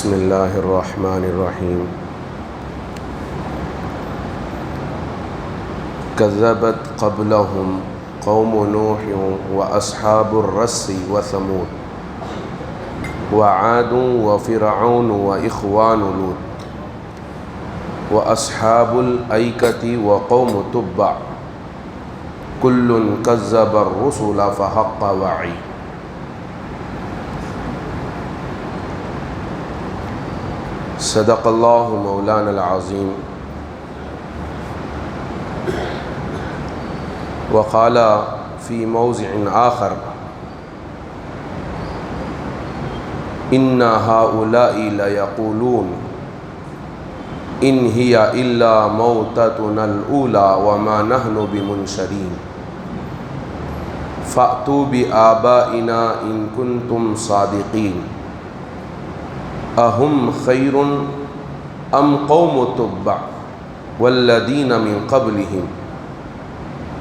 بسم اللہ الرحمن الرحیم کذبت قبلہم قوم نوح واصحاب الرس وثمود وعاد وفرعون واخوان لوط واصحاب الایکۃ وقوم تبع کل کذب الرسل فحق وعید۔ صدق اللہ مولانا العظیم وقال فی موضع آخر ان ہؤلاء لیقولون ان ہی الا موتتنا الاولی وما نحن بمنشرین فأتوا بآبائنا ان کنتم صادقین اہم خیر ام قوم تبع والذین من قبلہم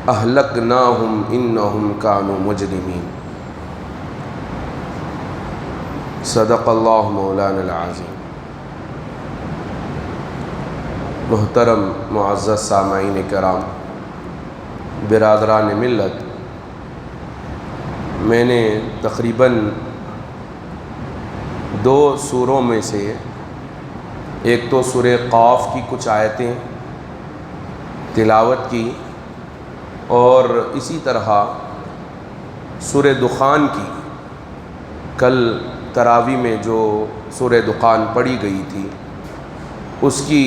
اہلکناہم انہم کانوا مجرمین۔ صدق اللہ مولانا العظیم۔ محترم معزز سامعین کرام، برادران ملت، میں نے تقریباً دو سوروں میں سے ایک تو سورہ قاف کی کچھ آیتیں تلاوت کی اور اسی طرح سورہ دخان کی کل تراویح میں جو سورہ دخان پڑھی گئی تھی اس کی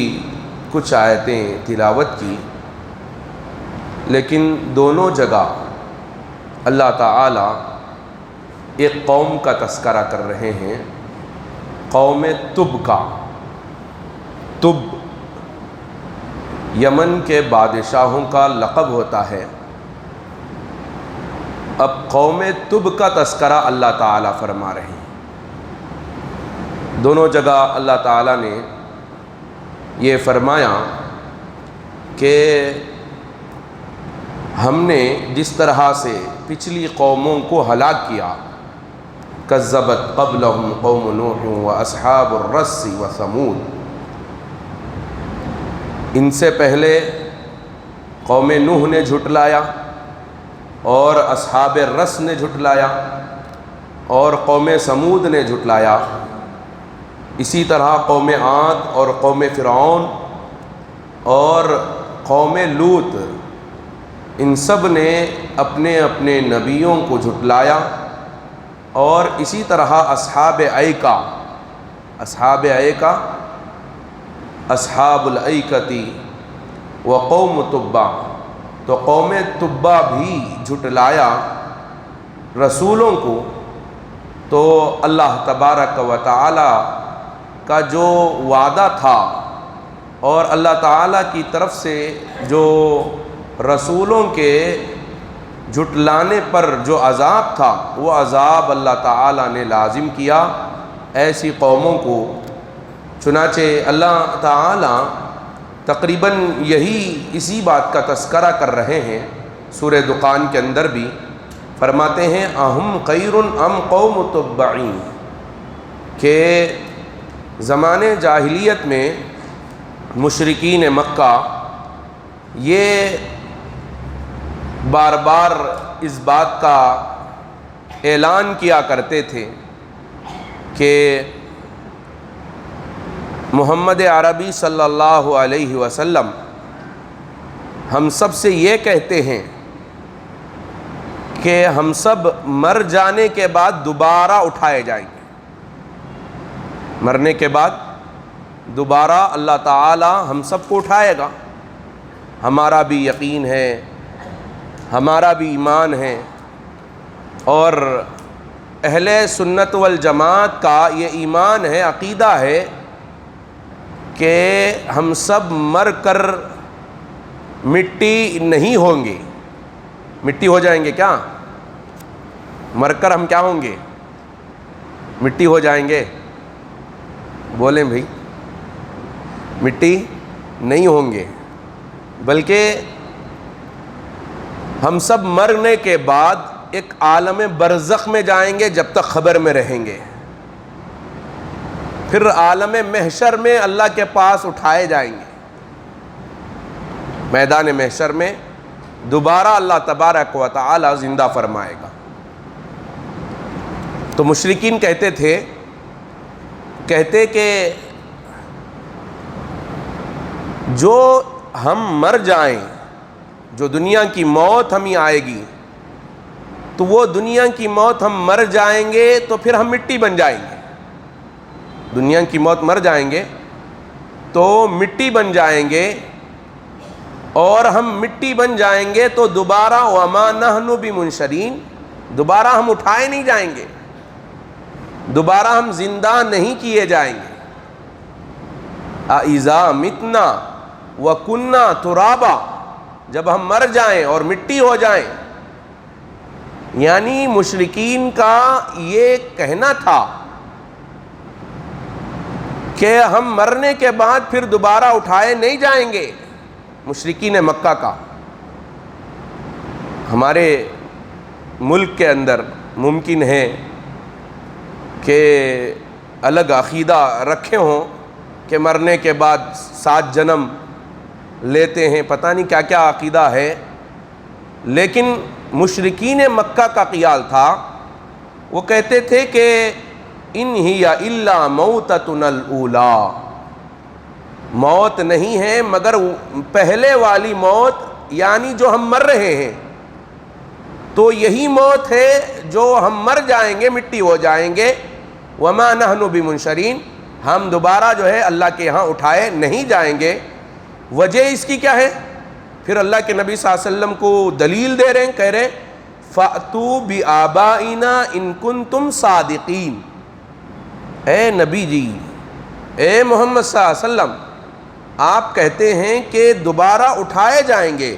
کچھ آیتیں تلاوت کی، لیکن دونوں جگہ اللہ تعالیٰ ایک قوم کا تذکرہ کر رہے ہیں، قوم تب کا۔ تب یمن کے بادشاہوں کا لقب ہوتا ہے۔ اب قوم تب کا تذکرہ اللہ تعالیٰ فرما رہے ہیں۔ دونوں جگہ اللہ تعالیٰ نے یہ فرمایا کہ ہم نے جس طرح سے پچھلی قوموں کو ہلاک کیا، کذبت قبلہم قوم نوح واصحاب الرس وثمود، ان سے پہلے قوم نوح نے جھٹلایا اور اصحاب الرس نے جھٹلایا اور قوم سمود نے جھٹلایا، اسی طرح قوم عاد اور قوم فرعون اور قوم لوط، ان سب نے اپنے اپنے نبیوں کو جھٹلایا، اور اسی طرح اصحاب ایکہ اصحاب الایکۃ وقوم تبع، تو قوم تبع بھی جھٹلایا رسولوں کو۔ تو اللہ تبارک و تعالی کا جو وعدہ تھا اور اللہ تعالیٰ کی طرف سے جو رسولوں کے جھٹلانے پر جو عذاب تھا، وہ عذاب اللہ تعالیٰ نے لازم کیا ایسی قوموں کو۔ چنانچہ اللہ تعالیٰ تقریباً اسی بات کا تذکرہ کر رہے ہیں سورہ دخان کے اندر بھی، فرماتے ہیں اہم خیر ام قوم تبعین، کہ زمانے جاہلیت میں مشرکین مکہ یہ بار بار اس بات کا اعلان کیا کرتے تھے کہ محمد عربی صلی اللہ علیہ وسلم ہم سب سے یہ کہتے ہیں کہ ہم سب مر جانے کے بعد دوبارہ اٹھائے جائیں گے، مرنے کے بعد دوبارہ اللہ تعالی ہم سب کو اٹھائے گا۔ ہمارا بھی یقین ہے، ہمارا بھی ایمان ہے، اور اہل سنت والجماعت کا یہ ایمان ہے، عقیدہ ہے کہ ہم سب مر کر مٹی نہیں ہوں گے۔ مٹی ہو جائیں گے کیا؟ مر کر ہم کیا ہوں گے؟ مٹی ہو جائیں گے؟ بولیں بھائی، مٹی نہیں ہوں گے، بلکہ ہم سب مرنے کے بعد ایک عالم برزخ میں جائیں گے جب تک خبر میں رہیں گے، پھر عالم محشر میں اللہ کے پاس اٹھائے جائیں گے، میدان محشر میں دوبارہ اللہ تبارک و تعالی زندہ فرمائے گا۔ تو مشرکین کہتے کہ جو ہم مر جائیں، جو دنیا کی موت ہمیں آئے گی، تو وہ دنیا کی موت ہم مر جائیں گے تو پھر ہم مٹی بن جائیں گے، دنیا کی موت مر جائیں گے تو مٹی بن جائیں گے، اور ہم مٹی بن جائیں گے تو دوبارہ وما نحن بمنشرین، دوبارہ ہم اٹھائے نہیں جائیں گے، دوبارہ ہم زندہ نہیں کیے جائیں گے۔ اَإِذَا مِتْنَا وَكُنَّا تُرَابًا، جب ہم مر جائیں اور مٹی ہو جائیں، یعنی مشرکین کا یہ کہنا تھا کہ ہم مرنے کے بعد پھر دوبارہ اٹھائے نہیں جائیں گے۔ مشرکین مکہ کا ہمارے ملک کے اندر ممکن ہے کہ الگ عقیدہ رکھے ہوں کہ مرنے کے بعد 7 جنم لیتے ہیں، پتہ نہیں کیا کیا عقیدہ ہے، لیکن مشرکین مکہ کا خیال تھا، وہ کہتے تھے کہ ان ہی الا موتتنا الاولی، موت نہیں ہے مگر پہلے والی موت، یعنی جو ہم مر رہے ہیں تو یہی موت ہے جو ہم مر جائیں گے، مٹی ہو جائیں گے، وما نحن بمنشرین، ہم دوبارہ جو ہے اللہ کے ہاں اٹھائے نہیں جائیں گے۔ وجہ اس کی کیا ہے؟ پھر اللہ کے نبی صلی اللہ علیہ وسلم کو دلیل دے رہے ہیں، کہہ رہے ہیں فَأْتُوا بِآبَائِنَا إِن كُنتُمْ صَادِقِينَ، اے نبی جی، اے محمد صلی اللہ علیہ وسلم، آپ کہتے ہیں کہ دوبارہ اٹھائے جائیں گے،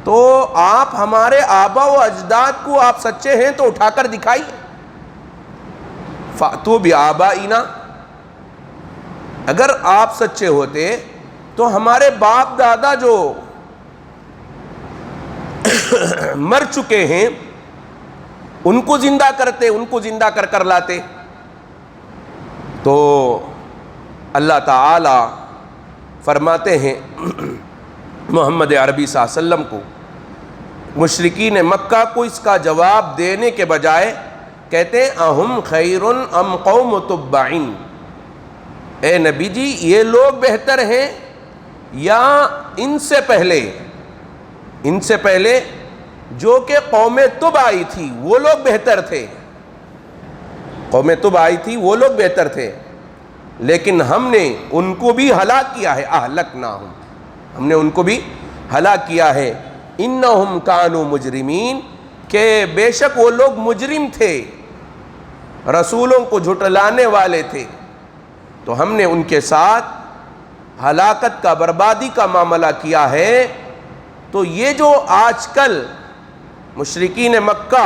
تو آپ ہمارے آبا و اجداد کو آپ سچے ہیں تو اٹھا کر دکھائیے۔ فَأْتُوا بِآبَائِنَا، اگر آپ سچے ہوتے تو ہمارے باپ دادا جو مر چکے ہیں ان کو زندہ کرتے، ان کو زندہ کر کر لاتے۔ تو اللہ تعالی فرماتے ہیں محمد عربی صلی اللہ علیہ وسلم کو، مشرکین مکہ کو اس کا جواب دینے کے بجائے کہتے ہیں اہم خیر ام قوم تبع، اے نبی جی یہ لوگ بہتر ہیں یا ان سے پہلے جو کہ قوم تب آئی تھی وہ لوگ بہتر تھے، قوم تب آئی تھی وہ لوگ بہتر تھے، لیکن ہم نے ان کو بھی ہلاک کیا ہے، اہلکناہم، ہم نے ان کو بھی ہلاک کیا ہے، انہم کانوا مجرمین، کہ بے شک وہ لوگ مجرم تھے، رسولوں کو جھٹلانے والے تھے، تو ہم نے ان کے ساتھ ہلاکت کا، بربادی کا معاملہ کیا ہے۔ تو یہ جو آج کل مشرکین مکہ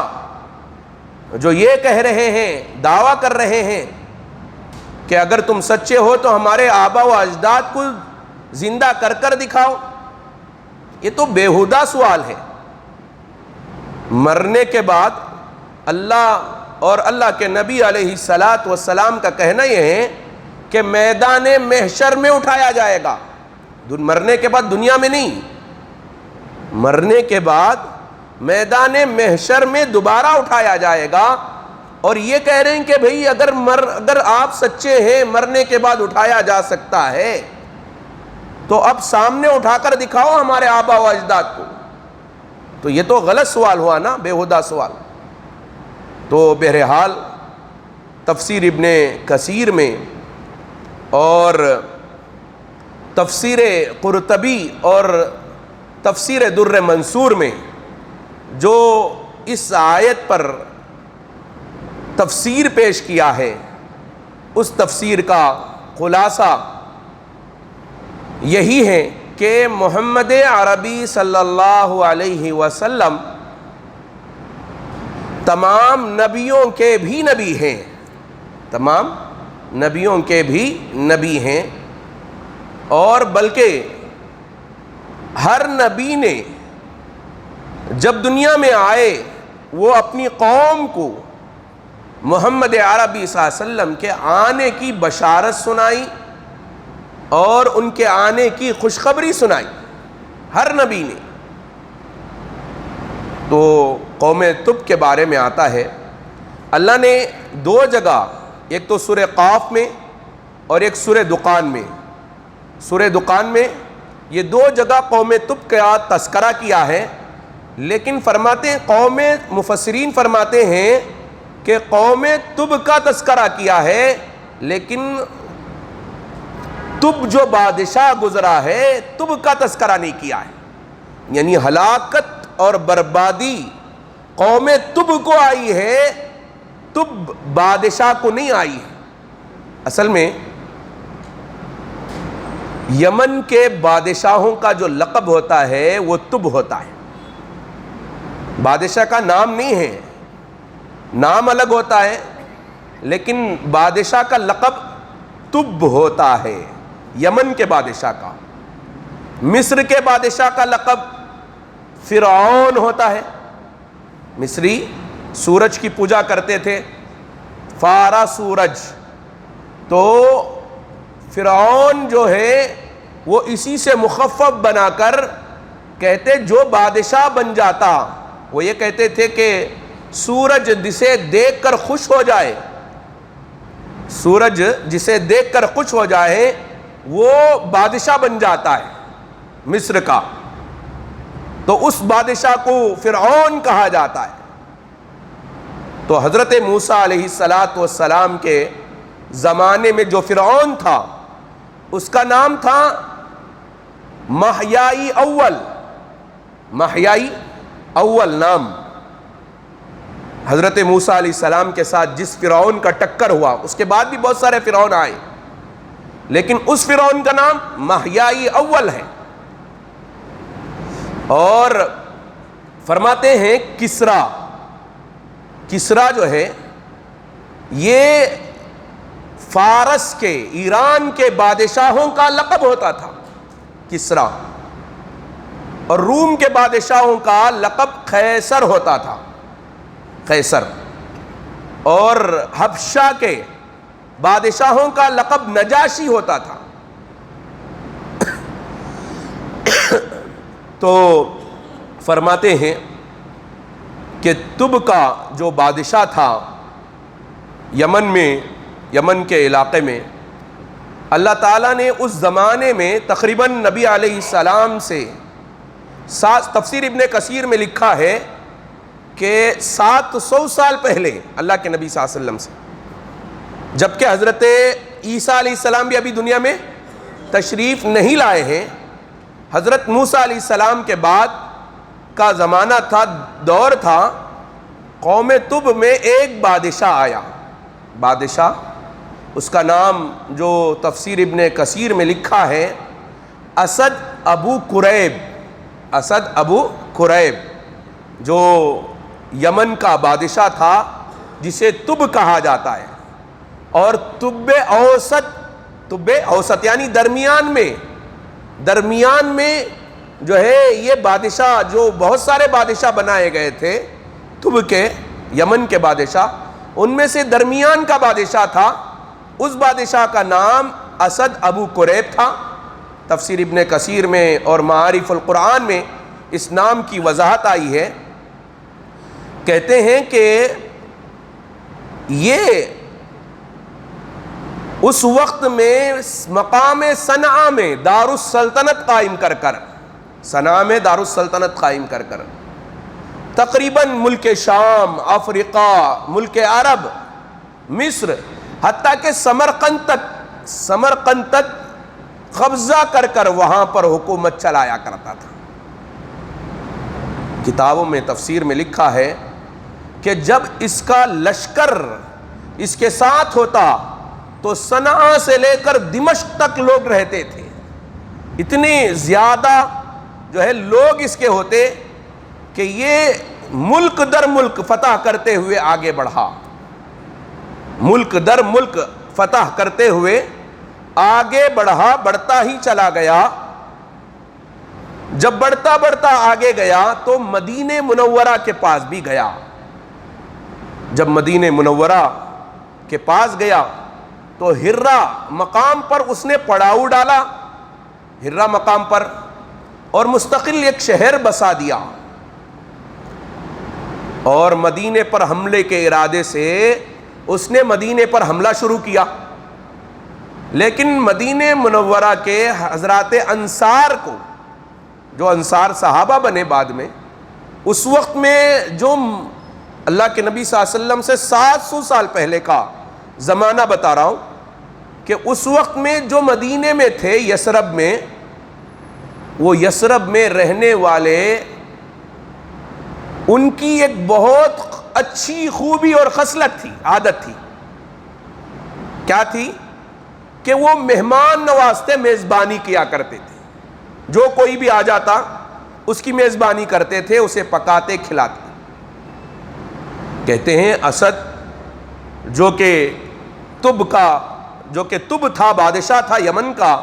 جو یہ کہہ رہے ہیں، دعویٰ کر رہے ہیں کہ اگر تم سچے ہو تو ہمارے آبا و اجداد کو زندہ کر کر دکھاؤ، یہ تو بیہودہ سوال ہے۔ مرنے کے بعد اللہ اور اللہ کے نبی علیہ السلام کا کہنا یہ ہے کہ میدان محشر میں اٹھایا جائے گا، مرنے کے بعد دنیا میں نہیں، مرنے کے بعد میدان محشر میں دوبارہ اٹھایا جائے گا۔ اور یہ کہہ رہے ہیں کہ بھئی اگر آپ سچے ہیں مرنے کے بعد اٹھایا جا سکتا ہے تو اب سامنے اٹھا کر دکھاؤ ہمارے آبا و اجداد کو، تو یہ تو غلط سوال ہوا نا، بیہودہ سوال۔ تو بہرحال تفسیر ابن کثیر میں اور تفسیر قرطبی اور تفسیر در منصور میں جو اس آیت پر تفسیر پیش کیا ہے، اس تفسیر کا خلاصہ یہی ہے کہ محمد عربی صلی اللہ علیہ وسلم تمام نبیوں کے بھی نبی ہیں، تمام نبیوں کے بھی نبی ہیں، اور بلکہ ہر نبی نے جب دنیا میں آئے وہ اپنی قوم کو محمد عربی صلی اللہ علیہ وسلم کے آنے کی بشارت سنائی اور ان کے آنے کی خوشخبری سنائی ہر نبی نے۔ تو قوم تب کے بارے میں آتا ہے، اللہ نے دو جگہ، ایک تو سورہ قاف میں اور ایک سورہ دخان میں، سورہ دخان میں یہ دو جگہ قوم تب کا تذکرہ کیا ہے، لیکن فرماتے ہیں مفسرین فرماتے ہیں کہ قوم تب کا تذکرہ کیا ہے، لیکن تب جو بادشاہ گزرا ہے تب کا تذکرہ نہیں کیا ہے، یعنی ہلاکت اور بربادی قوم تب کو آئی ہے، تب بادشاہ کو نہیں آئی ہے۔ اصل میں یمن کے بادشاہوں کا جو لقب ہوتا ہے وہ تب ہوتا ہے، بادشاہ کا نام نہیں ہے، نام الگ ہوتا ہے لیکن بادشاہ کا لقب تب ہوتا ہے، یمن کے بادشاہ کا۔ مصر کے بادشاہ کا لقب فرعون ہوتا ہے، مصری سورج کی پوجا کرتے تھے، فارا سورج، تو فرعون جو ہے وہ اسی سے مخفف بنا کر کہتے جو بادشاہ بن جاتا، وہ یہ کہتے تھے کہ سورج جسے دیکھ کر خوش ہو جائے، سورج جسے دیکھ کر خوش ہو جائے وہ بادشاہ بن جاتا ہے مصر کا، تو اس بادشاہ کو فرعون کہا جاتا ہے۔ تو حضرت موسیٰ علیہ السلام کے زمانے میں جو فرعون تھا اس کا نام تھا محیائی اول، محیائی اول نام۔ حضرت موسیٰ علیہ السلام کے ساتھ جس فرعون کا ٹکر ہوا، اس کے بعد بھی بہت سارے فرعون آئے، لیکن اس فرعون کا نام محیائی اول ہے۔ اور فرماتے ہیں کسرا جو ہے یہ فارس کے، ایران کے بادشاہوں کا لقب ہوتا تھا کسرا، اور روم کے بادشاہوں کا لقب قیصر ہوتا تھا، قیصر، اور حبشہ کے بادشاہوں کا لقب نجاشی ہوتا تھا۔ تو فرماتے ہیں کہ تب کا جو بادشاہ تھا یمن میں، یمن کے علاقے میں، اللہ تعالیٰ نے اس زمانے میں تقریباً نبی علیہ السلام سے تفسیر ابن کثیر میں لکھا ہے کہ 700 سال پہلے اللہ کے نبی صلی اللہ علیہ وسلم سے، جبکہ حضرت عیسیٰ علیہ السلام بھی ابھی دنیا میں تشریف نہیں لائے ہیں، حضرت موسیٰ علیہ السلام کے بعد کا زمانہ تھا، دور تھا، قوم تب میں ایک بادشاہ آیا، بادشاہ اس کا نام جو تفسیر ابن کثیر میں لکھا ہے اسد ابو قریب، اسد ابو قریب، جو یمن کا بادشاہ تھا جسے تب کہا جاتا ہے، اور طب اوسط یعنی درمیان میں جو ہے یہ بادشاہ، جو بہت سارے بادشاہ بنائے گئے تھے تب کے، یمن کے بادشاہ، ان میں سے درمیان کا بادشاہ تھا، اس بادشاہ کا نام اسد ابو قریب تھا۔ تفسیر ابن کثیر میں اور معارف القرآن میں اس نام کی وضاحت آئی ہے، کہتے ہیں کہ یہ اس وقت میں مقام صنعاء میں دار السلطنت قائم کر کر، صنعاء میں دار السلطنت قائم کر کر تقریباً ملک شام، افریقہ، ملک عرب، مصر، حتیٰ کہ سمرقند تک قبضہ کر کر وہاں پر حکومت چلایا کرتا تھا۔ کتابوں میں تفسیر میں لکھا ہے کہ جب اس کا لشکر اس کے ساتھ ہوتا تو صنعاء سے لے کر دمشق تک لوگ رہتے تھے، اتنے زیادہ جو ہے لوگ اس کے ہوتے کہ یہ ملک در ملک فتح کرتے ہوئے آگے بڑھا، ملک در ملک فتح کرتے ہوئے آگے بڑھا، بڑھتا ہی چلا گیا۔ جب بڑھتا آگے گیا تو مدینہ منورہ کے پاس بھی گیا، جب مدینہ منورہ کے پاس گیا تو ہرہ مقام پر اس نے پڑاؤ ڈالا، ہرہ مقام پر، اور مستقل ایک شہر بسا دیا، اور مدینے پر حملے کے ارادے سے اس نے مدینے پر حملہ شروع کیا۔ لیکن مدینہ منورہ کے حضرات انصار کو، جو انصار صحابہ بنے بعد میں، اس وقت میں جو اللہ کے نبی صلی اللہ علیہ وسلم سے 700 سال پہلے کا زمانہ بتا رہا ہوں، کہ اس وقت میں جو مدینے میں تھے یثرب میں، وہ یثرب میں رہنے والے، ان کی ایک بہت اچھی خوبی اور خصلت تھی، عادت تھی۔ کیا تھی؟ کہ وہ مہمان نوازتے، میزبانی کیا کرتے تھے، جو کوئی بھی آ جاتا اس کی میزبانی کرتے تھے، اسے پکاتے کھلاتے۔ کہتے ہیں اسد جو کہ تب تھا، بادشاہ تھا یمن کا،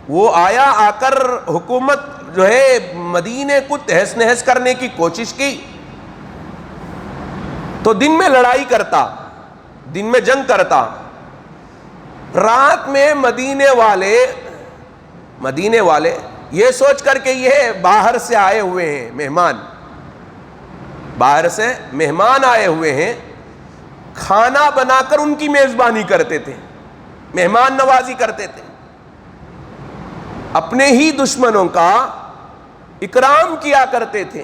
وہ آیا، آ کر حکومت جو ہے مدینے کو تہس نہس کرنے کی کوشش کی، تو دن میں لڑائی کرتا، دن میں جنگ کرتا، رات میں مدینے والے یہ سوچ کر کہ یہ باہر سے آئے ہوئے ہیں مہمان، باہر سے مہمان آئے ہوئے ہیں، کھانا بنا کر ان کی میزبانی کرتے تھے، مہمان نوازی کرتے تھے، اپنے ہی دشمنوں کا اکرام کیا کرتے تھے۔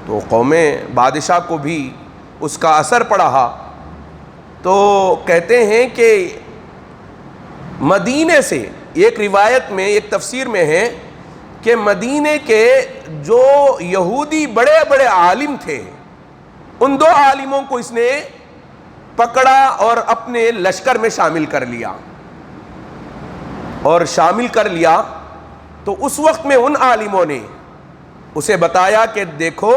تو قوم بادشاہ کو بھی اس کا اثر پڑا، تو کہتے ہیں کہ مدینے سے، ایک روایت میں، ایک تفسیر میں ہے کہ مدینے کے جو یہودی بڑے بڑے عالم تھے، ان 2 عالموں کو اس نے پکڑا اور اپنے لشکر میں شامل کر لیا، اور شامل کر لیا تو اس وقت میں ان عالموں نے اسے بتایا کہ دیکھو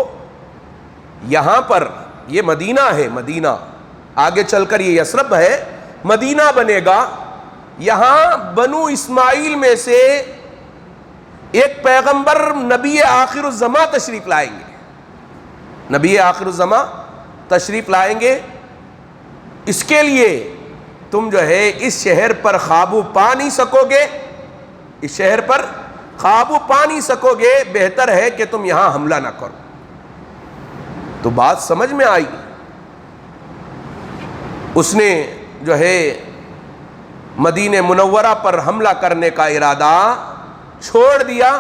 یہاں پر یہ مدینہ ہے، مدینہ آگے چل کر یہ یثرب ہے، مدینہ بنے گا، یہاں بنو اسماعیل میں سے ایک پیغمبر نبی آخر الزماں تشریف لائیں گے، نبی آخر الزماں تشریف لائیں گے، اس کے لیے تم جو ہے اس شہر پر قابو پا نہیں سکو گے، اس شہر پر قابو پا نہیں سکو گے، بہتر ہے کہ تم یہاں حملہ نہ کرو۔ تو بات سمجھ میں آئی، اس نے جو ہے مدینہ منورہ پر حملہ کرنے کا ارادہ چھوڑ دیا۔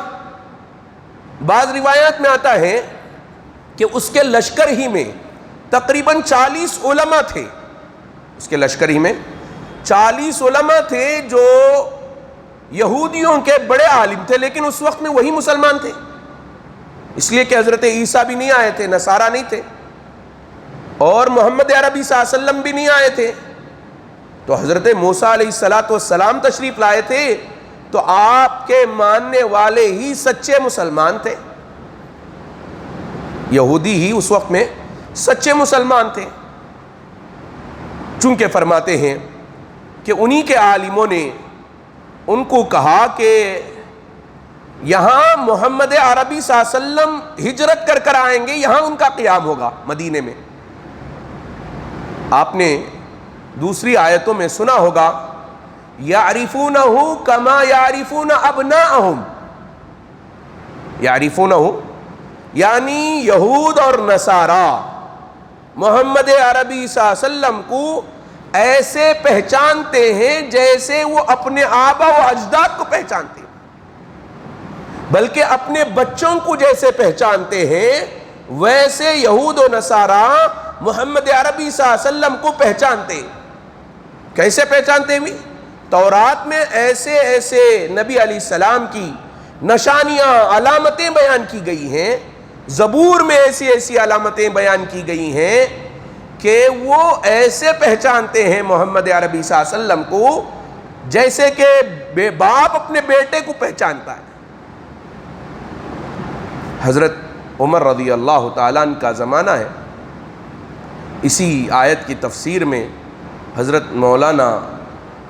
بعض روایات میں آتا ہے کہ اس کے لشکر ہی میں تقریباً 40 علماء تھے، اس کے لشکر ہی میں 40 علماء تھے جو یہودیوں کے بڑے عالم تھے، لیکن اس وقت میں وہی مسلمان تھے، اس لیے کہ حضرت عیسیٰ بھی نہیں آئے تھے، نصارہ نہیں تھے، اور محمد عربی صلی اللہ علیہ وسلم بھی نہیں آئے تھے، تو حضرت موسیٰ علیہ السلام تشریف لائے تھے، تو آپ کے ماننے والے ہی سچے مسلمان تھے، یہودی ہی اس وقت میں سچے مسلمان تھے۔ چونکہ فرماتے ہیں کہ انہی کے عالموں نے ان کو کہا کہ یہاں محمد عربی صلی اللہ علیہ وسلم ہجرت کر کر آئیں گے، یہاں ان کا قیام ہوگا مدینے میں۔ آپ نے دوسری آیتوں میں سنا ہوگا یعرفونہ کما یعرفون ابناءہم، یعرفونہ یعنی یہود اور نصارہ محمد عربی صلی اللہ علیہ وسلم کو ایسے پہچانتے ہیں جیسے وہ اپنے آبا و اجداد کو پہچانتے ہیں، بلکہ اپنے بچوں کو جیسے پہچانتے ہیں ویسے یہود و نصارہ محمد عربی صلی اللہ علیہ وسلم کو پہچانتے ہیں۔ کیسے پہچانتے ہوئے؟ تورات میں ایسے ایسے نبی علیہ السلام کی نشانیاں، علامتیں بیان کی گئی ہیں، زبور میں ایسی ایسی علامتیں بیان کی گئی ہیں کہ وہ ایسے پہچانتے ہیں محمد عربی صلی اللہ علیہ وسلم کو جیسے کہ باپ اپنے بیٹے کو پہچانتا ہے۔ حضرت عمر رضی اللہ تعالیٰ عنہ کا زمانہ ہے، اسی آیت کی تفسیر میں حضرت مولانا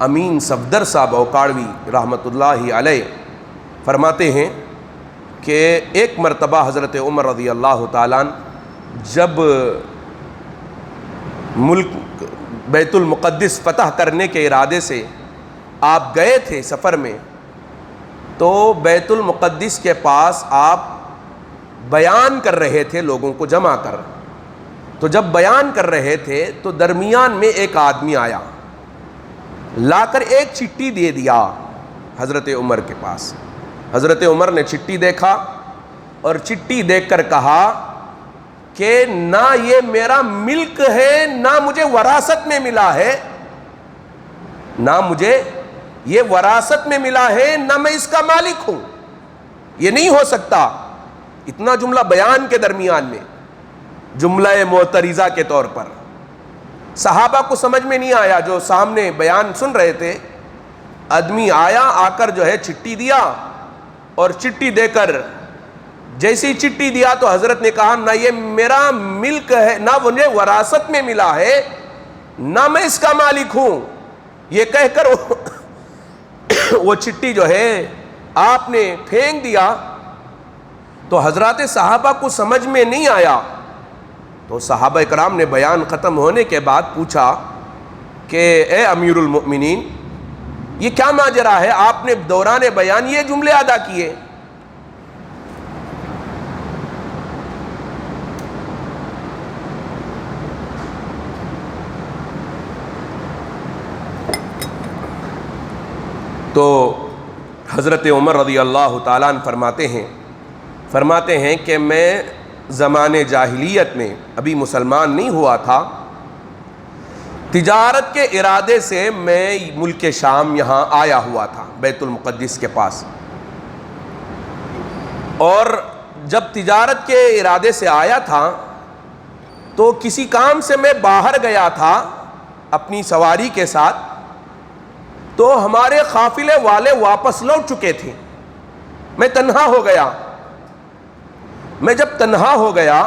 امین صفدر صاحب اوکاڑوی رحمۃ اللہ علیہ فرماتے ہیں کہ ایک مرتبہ حضرت عمر رضی اللہ تعالیٰ عنہ جب ملک بیت المقدس فتح کرنے کے ارادے سے آپ گئے تھے سفر میں، تو بیت المقدس کے پاس آپ بیان کر رہے تھے لوگوں کو جمع کر. تو جب بیان کر رہے تھے تو درمیان میں ایک آدمی آیا، لا کر ایک چٹھی دے دیا حضرت عمر کے پاس. حضرت عمر نے چٹھی دیکھا اور چٹھی دیکھ کر کہا کہ نہ یہ میرا ملک ہے، نہ مجھے وراثت میں ملا ہے، نہ مجھے یہ وراثت میں ملا ہے، نہ میں اس کا مالک ہوں، یہ نہیں ہو سکتا. اتنا جملہ بیان کے درمیان میں، جملہ معترضہ کے طور پر. صحابہ کو سمجھ میں نہیں آیا، جو سامنے بیان سن رہے تھے. آدمی آیا، آ کر جو ہے چٹھی دیا، اور چٹھی دے کر جیسی چٹھی دیا تو حضرت نے کہا نہ یہ میرا ملک ہے، نہ مجھے وراثت میں ملا ہے، نہ میں اس کا مالک ہوں. یہ کہہ کر وہ چٹھی جو ہے آپ نے پھینک دیا. تو حضرات صحابہ کو سمجھ میں نہیں آیا. تو صحابہ اکرام نے بیان ختم ہونے کے بعد پوچھا کہ اے امیر المؤمنین، یہ کیا ماجرا ہے؟ آپ نے دوران بیان یہ جملے ادا کیے. تو حضرت عمر رضی اللہ تعالیٰ عنہ فرماتے ہیں کہ میں زمانے جاہلیت میں ابھی مسلمان نہیں ہوا تھا، تجارت کے ارادے سے میں ملک شام یہاں آیا ہوا تھا بیت المقدس کے پاس. اور جب تجارت کے ارادے سے آیا تھا تو کسی کام سے میں باہر گیا تھا اپنی سواری کے ساتھ، تو ہمارے قافلے والے واپس لوٹ چکے تھے. میں تنہا ہو گیا. میں جب تنہا ہو گیا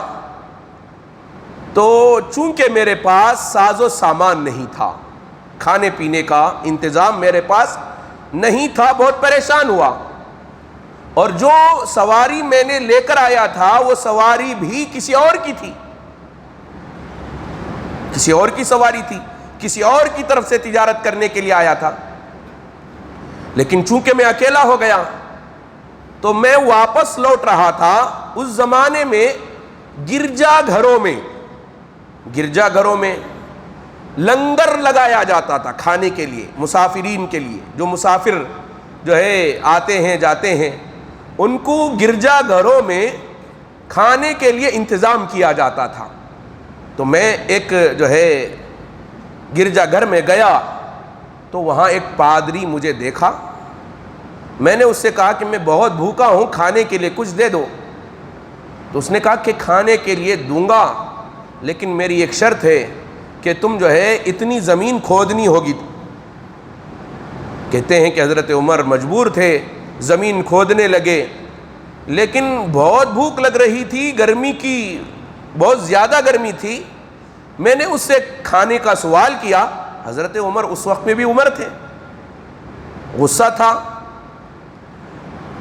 تو چونکہ میرے پاس ساز و سامان نہیں تھا، کھانے پینے کا انتظام میرے پاس نہیں تھا، بہت پریشان ہوا. اور جو سواری میں نے لے کر آیا تھا وہ سواری بھی کسی اور کی تھی، کسی اور کی سواری تھی، کسی اور کی طرف سے تجارت کرنے کے لیے آیا تھا. لیکن چونکہ میں اکیلا ہو گیا تو میں واپس لوٹ رہا تھا. اس زمانے میں گرجا گھروں میں لنگر لگایا جاتا تھا کھانے کے لیے، مسافرین کے لیے. جو مسافر جو ہے آتے ہیں جاتے ہیں ان کو گرجا گھروں میں کھانے کے لیے انتظام کیا جاتا تھا. تو میں ایک جو ہے گرجا گھر میں گیا تو وہاں ایک پادری مجھے دیکھا. میں نے اس سے کہا کہ میں بہت بھوکا ہوں، کھانے کے لیے کچھ دے دو. تو اس نے کہا کہ کھانے کے لیے دوں گا، لیکن میری ایک شرط ہے کہ تم جو ہے اتنی زمین کھودنی ہوگی. کہتے ہیں کہ حضرت عمر مجبور تھے، زمین کھودنے لگے. لیکن بہت بھوک لگ رہی تھی، گرمی کی بہت زیادہ گرمی تھی. میں نے اس سے کھانے کا سوال کیا. حضرت عمر اس وقت میں بھی عمر تھے، غصہ تھا.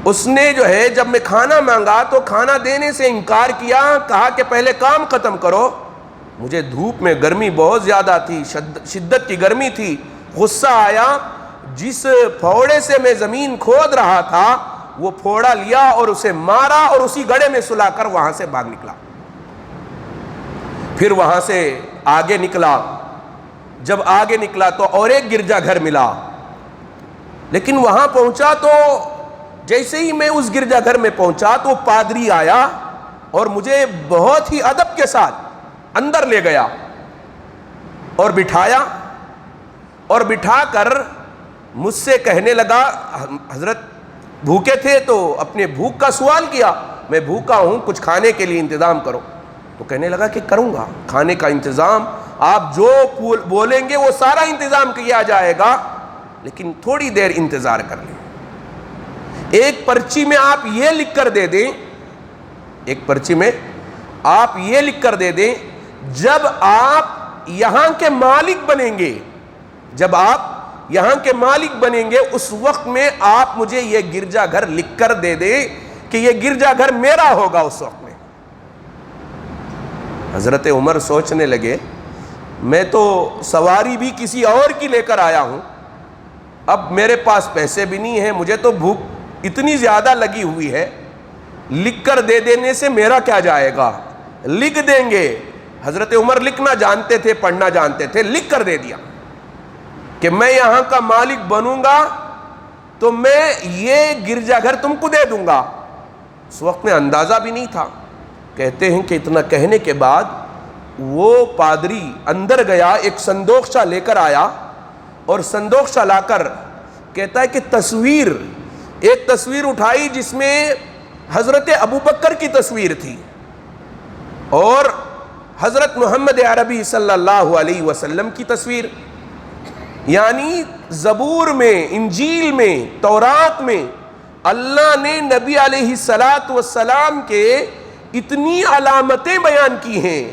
اس نے جو ہے جب میں کھانا مانگا تو کھانا دینے سے انکار کیا، کہا کہ پہلے کام ختم کرو. مجھے دھوپ میں گرمی بہت زیادہ تھی، شدت کی گرمی تھی. غصہ آیا. جس پھوڑے سے میں زمین کھود رہا تھا وہ پھوڑا لیا اور اسے مارا اور اسی گڑھے میں سلا کر وہاں سے بھاگ نکلا. پھر وہاں سے آگے نکلا. جب آگے نکلا تو اور ایک گرجا گھر ملا. لیکن وہاں پہنچا تو جیسے ہی میں اس گرجا گھر میں پہنچا تو پادری آیا اور مجھے بہت ہی ادب کے ساتھ اندر لے گیا اور بٹھایا، اور بٹھا کر مجھ سے کہنے لگا، حضرت بھوکے تھے تو اپنے بھوک کا سوال کیا، میں بھوکا ہوں، کچھ کھانے کے لیے انتظام کرو. تو کہنے لگا کہ کروں گا کھانے کا انتظام، آپ جو بولیں گے وہ سارا انتظام کیا جائے گا، لیکن تھوڑی دیر انتظار کر لیں. ایک پرچی میں آپ یہ لکھ کر دے دیں، ایک پرچی میں آپ یہ لکھ کر دے دیں، جب آپ یہاں کے مالک بنیں گے، جب آپ یہاں کے مالک بنیں گے اس وقت میں آپ مجھے یہ گرجا گھر لکھ کر دے دیں کہ یہ گرجا گھر میرا ہوگا اس وقت میں. حضرت عمر سوچنے لگے میں تو سواری بھی کسی اور کی لے کر آیا ہوں، اب میرے پاس پیسے بھی نہیں ہیں، مجھے تو بھوک اتنی زیادہ لگی ہوئی ہے، لکھ کر دے دینے سے میرا کیا جائے گا، لکھ دیں گے۔ حضرت عمر لکھنا جانتے تھے، پڑھنا جانتے تھے، لکھ کر دے دیا کہ میں یہاں کا مالک بنوں گا تو میں یہ گرجا گھر تم کو دے دوں گا۔ اس وقت میں اندازہ بھی نہیں تھا۔ کہتے ہیں کہ اتنا کہنے کے بعد وہ پادری اندر گیا، ایک صندوقچہ لے کر آیا، اور صندوقچہ لا کر کہتا ہے کہ ایک تصویر اٹھائی جس میں حضرت ابوبکر کی تصویر تھی اور حضرت محمد عربی صلی اللہ علیہ وسلم کی تصویر۔ یعنی زبور میں، انجیل میں، تورات میں اللہ نے نبی علیہ السلام کے اتنی علامتیں بیان کی ہیں،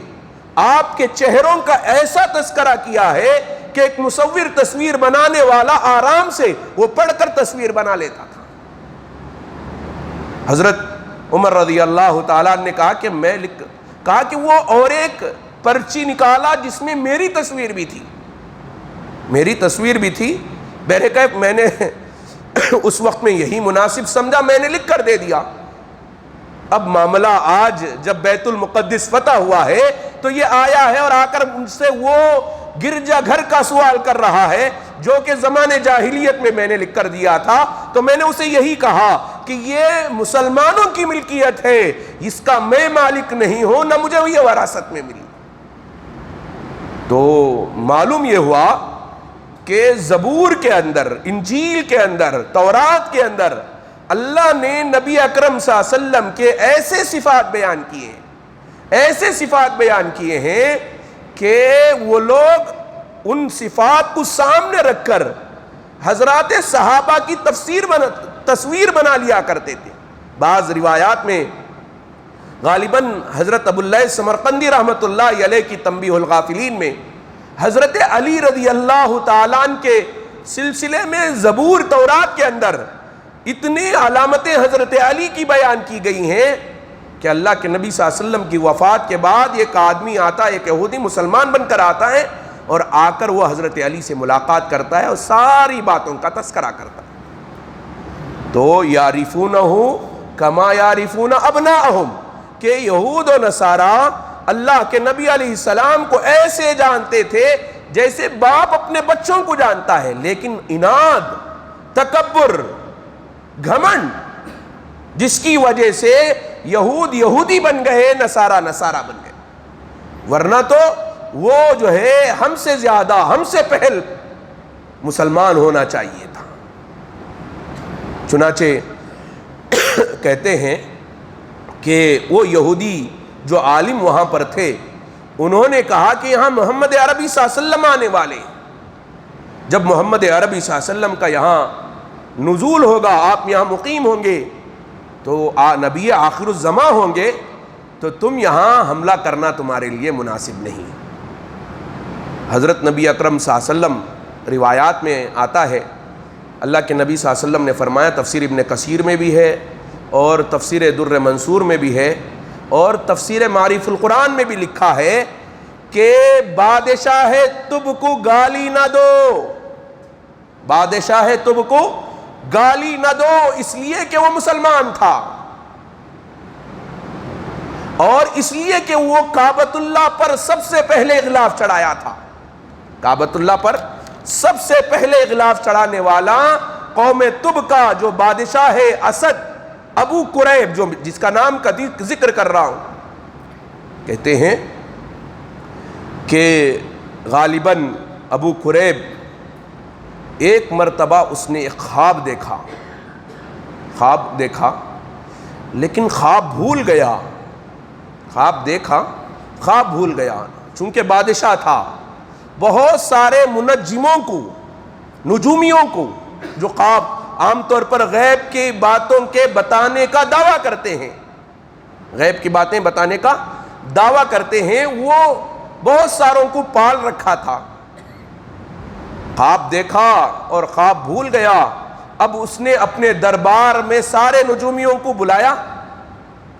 آپ کے چہروں کا ایسا تذکرہ کیا ہے کہ ایک مصور تصویر بنانے والا آرام سے وہ پڑھ کر تصویر بنا لیتا تھا۔ حضرت عمر رضی اللہ تعالیٰ نے کہا کہ وہ اور ایک پرچی نکالا جس میں میری تصویر بھی تھی، میں نے اس وقت میں یہی مناسب سمجھا، میں نے لکھ کر دے دیا۔ اب معاملہ آج جب بیت المقدس فتح ہوا ہے تو یہ آیا ہے اور آ کر ان سے وہ گرجا گھر کا سوال کر رہا ہے جو کہ زمانے جاہلیت میں نے لکھ کر دیا تھا۔ تو میں نے اسے یہی کہا کہ یہ مسلمانوں کی ملکیت ہے، اس کا میں مالک نہیں ہوں، نہ مجھے یہ وراثت میں ملی۔ تو معلوم یہ ہوا کہ زبور کے اندر، انجیل کے اندر، تورات کے اندر اللہ نے نبی اکرم صلی اللہ علیہ وسلم کے ایسے صفات بیان کیے ہیں کہ وہ لوگ ان صفات کو سامنے رکھ کر حضرات صحابہ کی تصویر بنا لیا کرتے تھے۔ بعض روایات میں غالباً حضرت ابواللیث سمرقندی رحمۃ اللہ علیہ کی تنبیہ الغافلین میں حضرت علی رضی اللہ تعالیٰ عنہ کے سلسلے میں زبور تورات کے اندر اتنی علامتیں حضرت علی کی بیان کی گئی ہیں کہ اللہ کے نبی صلی اللہ علیہ وسلم کی وفات کے بعد ایک آدمی آتا ہے، ایک یہودی مسلمان بن کر آتا ہے اور آ کر وہ حضرت علی سے ملاقات کرتا ہے اور ساری باتوں کا تذکرہ کرتا ہے۔ تو یعرفونہ کما یعرفون ابناءہم، کہ یہود و نصارہ اللہ کے نبی علیہ السلام کو ایسے جانتے تھے جیسے باپ اپنے بچوں کو جانتا ہے، لیکن عناد، تکبر، گھمنڈ، جس کی وجہ سے یہود یہودی بن گئے، نصارہ نصارہ بن گئے، ورنہ تو وہ جو ہے ہم سے زیادہ، ہم سے پہل مسلمان ہونا چاہیے تھا۔ چنانچہ کہتے ہیں کہ وہ یہودی جو عالم وہاں پر تھے انہوں نے کہا کہ یہاں محمد عربی صلی اللہ علیہ وسلم آنے والے، جب محمد عربی صلی اللہ علیہ وسلم کا یہاں نزول ہوگا، آپ یہاں مقیم ہوں گے تو نبی آخر الزماں ہوں گے، تو تم یہاں حملہ کرنا تمہارے لیے مناسب نہیں۔ حضرت نبی اکرم صلی اللہ علیہ وسلم، روایات میں آتا ہے اللہ کے نبی صلی اللہ علیہ وسلم نے فرمایا، تفسیر ابن کثیر میں بھی ہے اور تفسیر در منصور میں بھی ہے اور تفسیر معارف القرآن میں بھی لکھا ہے کہ بادشاہ تب کو گالی نہ دو، بادشاہ تب کو گالی نہ دو، اس لیے کہ وہ مسلمان تھا اور اس لیے کہ وہ کعبۃ اللہ پر سب سے پہلے غلاف چڑھایا تھا۔ کعبۃ اللہ پر سب سے پہلے غلاف چڑھانے والا قوم تب کا جو بادشاہ ہے اسد ابو قریب، جو جس کا نام کا ذکر کر رہا ہوں، کہتے ہیں کہ غالباً ابو قریب ایک مرتبہ اس نے ایک خواب دیکھا لیکن خواب بھول گیا، خواب دیکھا، خواب بھول گیا، چونکہ بادشاہ تھا۔ بہت سارے منجموں کو، نجومیوں کو، جو خواب عام طور پر غیب کی باتوں کے بتانے کا دعویٰ کرتے ہیں، غیب کی باتیں بتانے کا دعویٰ کرتے ہیں، وہ بہت ساروں کو پال رکھا تھا۔ خواب دیکھا اور خواب بھول گیا۔ اب اس نے اپنے دربار میں سارے نجومیوں کو بلایا،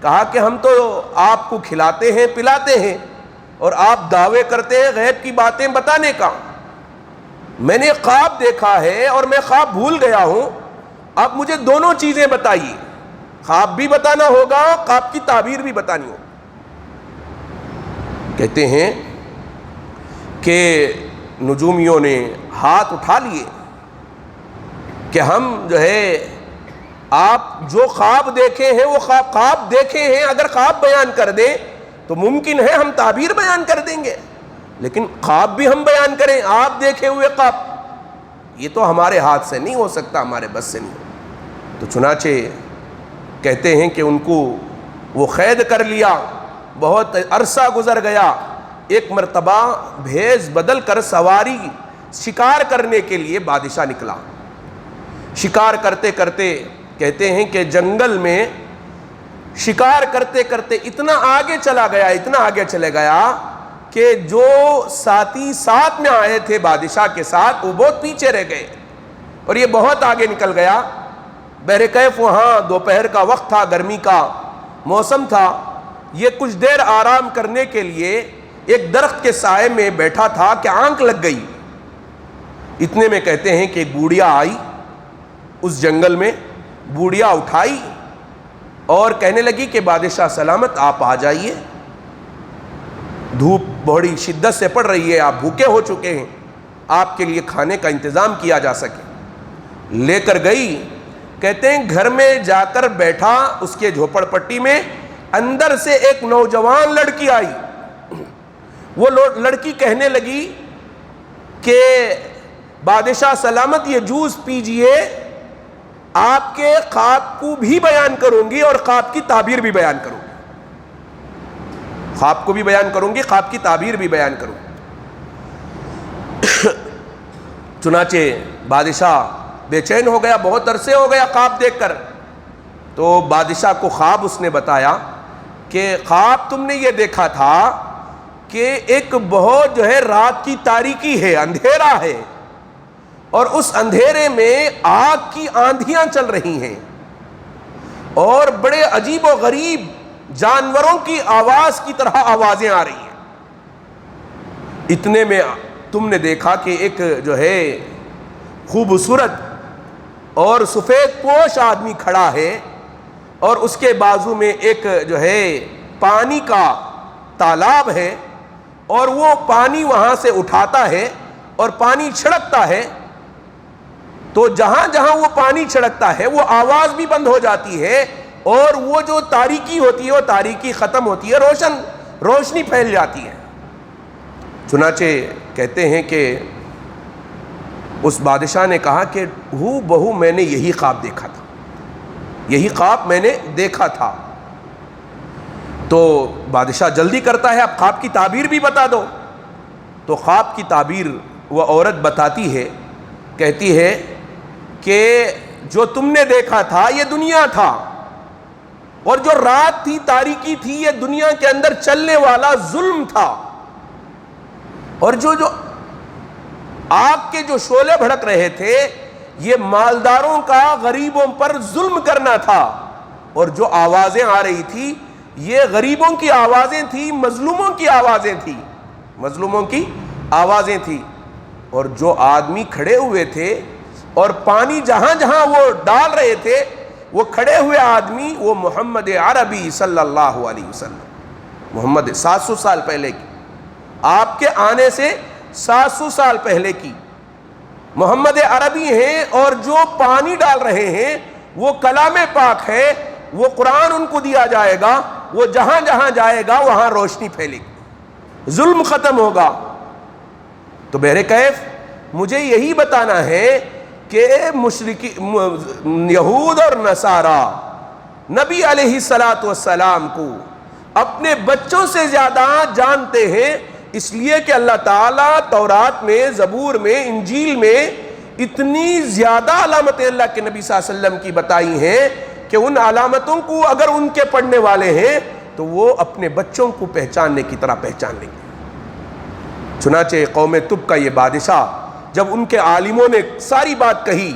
کہا کہ ہم تو آپ کو کھلاتے ہیں پلاتے ہیں اور آپ دعوے کرتے ہیں غیب کی باتیں بتانے کا. میں نے خواب دیکھا ہے اور میں خواب بھول گیا ہوں, آپ مجھے دونوں چیزیں بتائیے, خواب بھی بتانا ہوگا, خواب کی تعبیر بھی بتانی ہوگی. کہتے ہیں کہ نجومیوں نے ہاتھ اٹھا لیے کہ ہم جو ہے آپ جو خواب دیکھے ہیں وہ خواب دیکھے ہیں, اگر خواب بیان کر دیں تو ممکن ہے ہم تعبیر بیان کر دیں گے, لیکن خواب بھی ہم بیان کریں, آپ دیکھے ہوئے خواب, یہ تو ہمارے ہاتھ سے نہیں ہو سکتا, ہمارے بس سے نہیں ہو. تو چنانچہ کہتے ہیں کہ ان کو وہ قید کر لیا, بہت عرصہ گزر گیا. ایک مرتبہ بھیس بدل کر سواری شکار کرنے کے لیے بادشاہ نکلا. شکار کرتے کرتے کہتے ہیں کہ جنگل میں شکار کرتے کرتے اتنا آگے چلا گیا, اتنا آگے چلے گیا کہ جو ساتھی ساتھ میں آئے تھے بادشاہ کے ساتھ وہ بہت پیچھے رہ گئے, اور یہ بہت آگے نکل گیا. بحر کیف وہاں دوپہر کا وقت تھا, گرمی کا موسم تھا. یہ کچھ دیر آرام کرنے کے لیے ایک درخت کے سائے میں بیٹھا تھا کہ آنکھ لگ گئی. اتنے میں کہتے ہیں کہ ایک بوڑھیا آئی اس جنگل میں, بوڑھیا اٹھائی اور کہنے لگی کہ بادشاہ سلامت آپ آ جائیے, دھوپ بڑی شدت سے پڑ رہی ہے, آپ بھوکے ہو چکے ہیں, آپ کے لیے کھانے کا انتظام کیا جا سکے. لے کر گئی. کہتے ہیں گھر میں جا کر بیٹھا اس کے جھوپڑ پٹی میں, اندر سے ایک نوجوان لڑکی آئی. وہ لڑکی کہنے لگی کہ بادشاہ سلامت یہ جوس پیجئے, آپ کے خواب کو بھی بیان کروں گی اور خواب کی تعبیر بھی بیان کروں گی, خواب کو بھی بیان کروں گی, خواب کی تعبیر بھی بیان کروں گی. چنانچہ بادشاہ بے چین ہو گیا, بہت عرصے ہو گیا خواب دیکھ کر. تو بادشاہ کو خواب اس نے بتایا کہ خواب تم نے یہ دیکھا تھا کہ ایک بہت جو ہے رات کی تاریکی ہے, اندھیرا ہے, اور اس اندھیرے میں آگ کی آندھیاں چل رہی ہیں اور بڑے عجیب و غریب جانوروں کی آواز کی طرح آوازیں آ رہی ہیں. اتنے میں تم نے دیکھا کہ ایک جو ہے خوبصورت اور سفید پوش آدمی کھڑا ہے, اور اس کے بازو میں ایک جو ہے پانی کا تالاب ہے, اور وہ پانی وہاں سے اٹھاتا ہے اور پانی چھڑکتا ہے. تو جہاں جہاں وہ پانی چھڑکتا ہے وہ آواز بھی بند ہو جاتی ہے, اور وہ جو تاریکی ہوتی ہے وہ تاریکی ختم ہوتی ہے, روشنی پھیل جاتی ہے. چنانچہ کہتے ہیں کہ اس بادشاہ نے کہا کہ ہو بہو میں نے یہی خواب دیکھا تھا, یہی خواب میں نے دیکھا تھا. تو بادشاہ جلدی کرتا ہے, اب خواب کی تعبیر بھی بتا دو. تو خواب کی تعبیر وہ عورت بتاتی ہے, کہتی ہے کہ جو تم نے دیکھا تھا یہ دنیا تھا, اور جو رات تھی تاریکی تھی یہ دنیا کے اندر چلنے والا ظلم تھا, اور جو آگ کے جو شعلے بھڑک رہے تھے یہ مالداروں کا غریبوں پر ظلم کرنا تھا, اور جو آوازیں آ رہی تھی یہ غریبوں کی آوازیں تھی, مظلوموں کی آوازیں تھی, مظلوموں کی آوازیں تھی. اور جو آدمی کھڑے ہوئے تھے اور پانی جہاں جہاں وہ ڈال رہے تھے, وہ کھڑے ہوئے آدمی وہ محمد عربی صلی اللہ علیہ وسلم, محمد 700 سال پہلے کی, آپ کے آنے سے 700 سال پہلے کی محمد عربی ہیں, اور جو پانی ڈال رہے ہیں وہ کلام پاک ہے, وہ قرآن ان کو دیا جائے گا, وہ جہاں جہاں جائے گا وہاں روشنی پھیلے گی, ظلم ختم ہوگا. تو بہر کیف مجھے یہی بتانا ہے کہ مشرکی یہود اور نصارا نبی علیہ السلام کو اپنے بچوں سے زیادہ جانتے ہیں, اس لیے کہ اللہ تعالیٰ تورات میں, زبور میں, انجیل میں اتنی زیادہ علامتیں اللہ کے نبی صلی اللہ علیہ وسلم کی بتائی ہیں کہ ان علامتوں کو اگر ان کے پڑھنے والے ہیں تو وہ اپنے بچوں کو پہچاننے کی طرح پہچان لیں گے. چنانچہ قوم تب کا یہ بادشاہ جب ان کے عالموں نے ساری بات کہی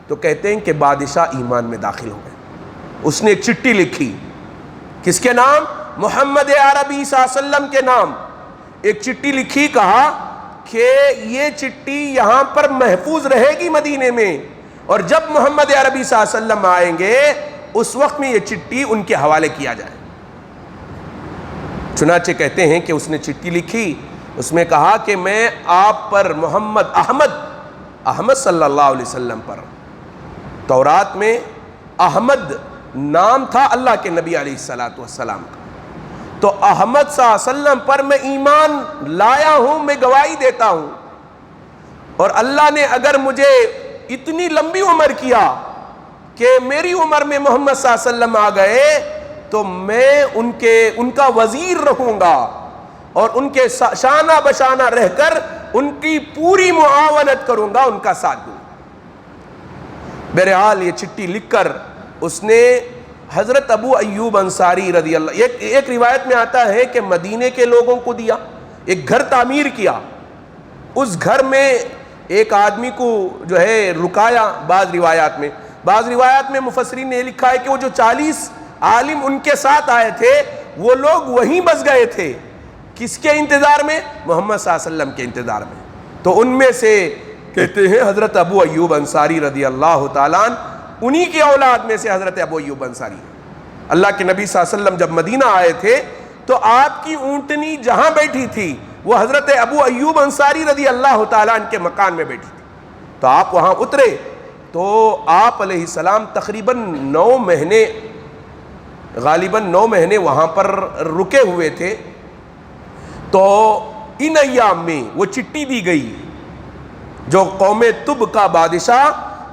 تو کہتے ہیں کہ بادشاہ ایمان میں داخل ہو گئے. اس نے ایک چٹھی لکھی, کس کے نام؟ محمد عربی صلی اللہ علیہ وسلم کے نام, ایک چٹھی لکھی, کہا کہ یہ چٹھی یہاں پر محفوظ رہے گی مدینے میں, اور جب محمد عربی صلی اللہ علیہ وسلم آئیں گے اس وقت میں یہ چٹھی ان کے حوالے کیا جائے. چنانچہ کہتے ہیں کہ اس نے چٹھی لکھی, اس میں کہا کہ میں آپ پر احمد صلی اللہ علیہ وسلم پر, تورات میں احمد نام تھا اللہ کے نبی علیہ السلام کا, تو احمد صلی اللہ علیہ وسلم پر میں ایمان لایا ہوں, میں گواہی دیتا ہوں, اور اللہ نے اگر مجھے اتنی لمبی عمر کیا کہ میری عمر میں محمد صلی اللہ علیہ وسلم آ گئے تو میں ان کا وزیر رہوں گا, اور ان کے شانہ بشانہ رہ کر ان کی پوری معاونت کروں گا, ان کا ساتھ دوں. بہرحال یہ چٹھی لکھ کر اس نے حضرت ابو ایوب انصاری رضی اللہ, ایک روایت میں آتا ہے کہ مدینے کے لوگوں کو دیا, ایک گھر تعمیر کیا, اس گھر میں ایک آدمی کو جو ہے رکایا. بعض روایات میں مفسرین نے لکھا ہے کہ وہ جو 40 عالم ان کے ساتھ آئے تھے وہ لوگ وہیں بس گئے تھے. کس کے انتظار میں؟ محمد صلی اللہ علیہ وسلم کے انتظار میں. تو ان میں سے کہتے ہیں حضرت ابو ایوب انصاری رضی اللہ تعالیٰ عنہ, انہی کی اولاد میں سے حضرت ابو ایوب انصاری. اللہ کے نبی صلی اللہ علیہ وسلم جب مدینہ آئے تھے تو آپ کی اونٹنی جہاں بیٹھی تھی وہ حضرت ابو ایوب انصاری رضی اللہ تعالیٰ عنہ کے مکان میں بیٹھی تھی. تو آپ وہاں اترے تو آپ علیہ السلام تقریباً 9 مہینے, غالباً 9 مہینے وہاں پر رکے ہوئے تھے. تو ان ایام میں وہ چٹھی دی گئی جو قوم تب کا بادشاہ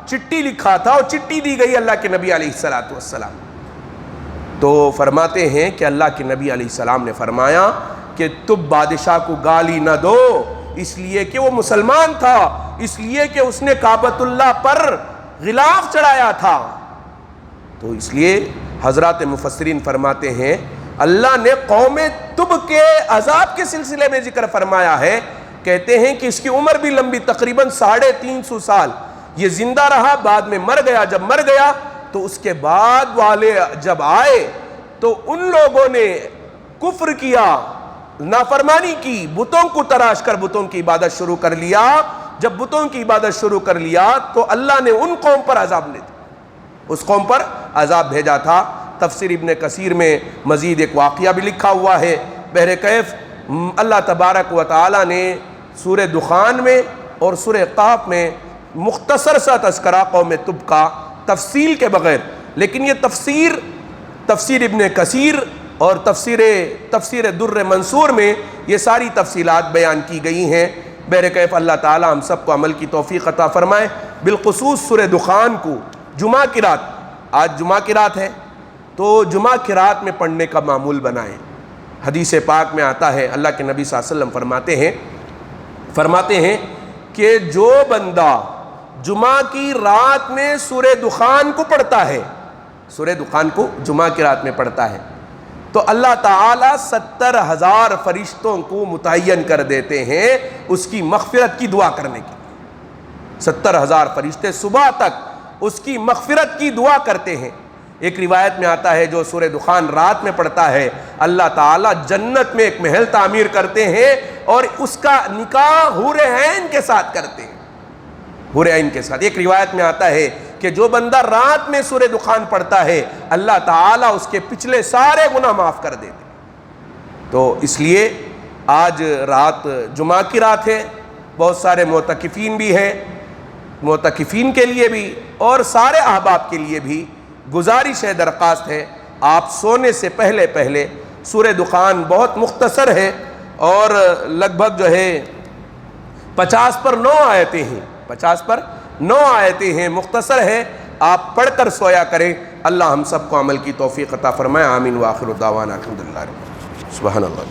چٹھی لکھا تھا, اور چٹھی دی گئی اللہ کے نبی علیہ السلام. تو فرماتے ہیں کہ اللہ کے نبی علیہ السلام نے فرمایا کہ تب بادشاہ کو گالی نہ دو, اس لیے کہ وہ مسلمان تھا, اس لیے کہ اس نے کعبۃ اللہ پر غلاف چڑھایا تھا. تو اس لیے حضرات مفسرین فرماتے ہیں اللہ نے قوم تب کے عذاب کے سلسلے میں ذکر فرمایا ہے. کہتے ہیں کہ اس کی عمر بھی لمبی, تقریباً 350 سال یہ زندہ رہا, بعد میں مر گیا. جب مر گیا تو اس کے بعد والے جب آئے تو ان لوگوں نے کفر کیا, نافرمانی کی, بتوں کو تراش کر بتوں کی عبادت شروع کر لیا. جب بتوں کی عبادت شروع کر لیا تو اللہ نے ان قوم پر عذاب لے دیا, اس قوم پر عذاب بھیجا تھا. تفسیر ابن کثیر میں مزید ایک واقعہ بھی لکھا ہوا ہے. بہر کیف اللہ تبارک و تعالی نے سورہ دخان میں اور سورہ قاف میں مختصر سا تذکرہ قوم تب کا, تفصیل کے بغیر, لیکن یہ تفسیر ابن کثیر اور تفسیر در منصور میں یہ ساری تفصیلات بیان کی گئی ہیں. بہر کیف اللہ تعالی ہم سب کو عمل کی توفیق عطا فرمائے. بالخصوص سورہ دخان کو جمعہ کی رات, آج جمعہ کی رات ہے, تو جمعہ کی رات میں پڑھنے کا معمول بنائیں. حدیث پاک میں آتا ہے, اللہ کے نبی صلی اللہ علیہ وسلم فرماتے ہیں کہ جو بندہ جمعہ کی رات میں سورہ دخان کو پڑھتا ہے, سورہ دخان کو جمعہ کی رات میں پڑھتا ہے, تو اللہ تعالیٰ 70,000 فرشتوں کو متعین کر دیتے ہیں اس کی مغفرت کی دعا کرنے کی. 70,000 فرشتے صبح تک اس کی مغفرت کی دعا کرتے ہیں. ایک روایت میں آتا ہے جو سورہ دخان رات میں پڑھتا ہے اللہ تعالیٰ جنت میں ایک محل تعمیر کرتے ہیں اور اس کا نکاح حور عین کے ساتھ کرتے ہیں, حور عین کے ساتھ. ایک روایت میں آتا ہے کہ جو بندہ رات میں سورہ دخان پڑھتا ہے اللہ تعالیٰ اس کے پچھلے سارے گناہ معاف کر دیتے. تو اس لیے آج رات جمعہ کی رات ہے, بہت سارے معتکفین بھی ہیں, معتکفین کے لیے بھی اور سارے احباب کے لیے بھی گزارش ہے, درخواست ہے, آپ سونے سے پہلے سورہ دخان بہت مختصر ہے اور لگ بھگ جو ہے 50 پر 9 آیتیں ہیں, 50 پر 9 آیتیں ہیں, مختصر ہے, آپ پڑھ کر سویا کریں. اللہ ہم سب کو عمل کی توفیق عطا فرمائے. آمین وآخر دعوانا الحمدللہ. سبحان اللہ.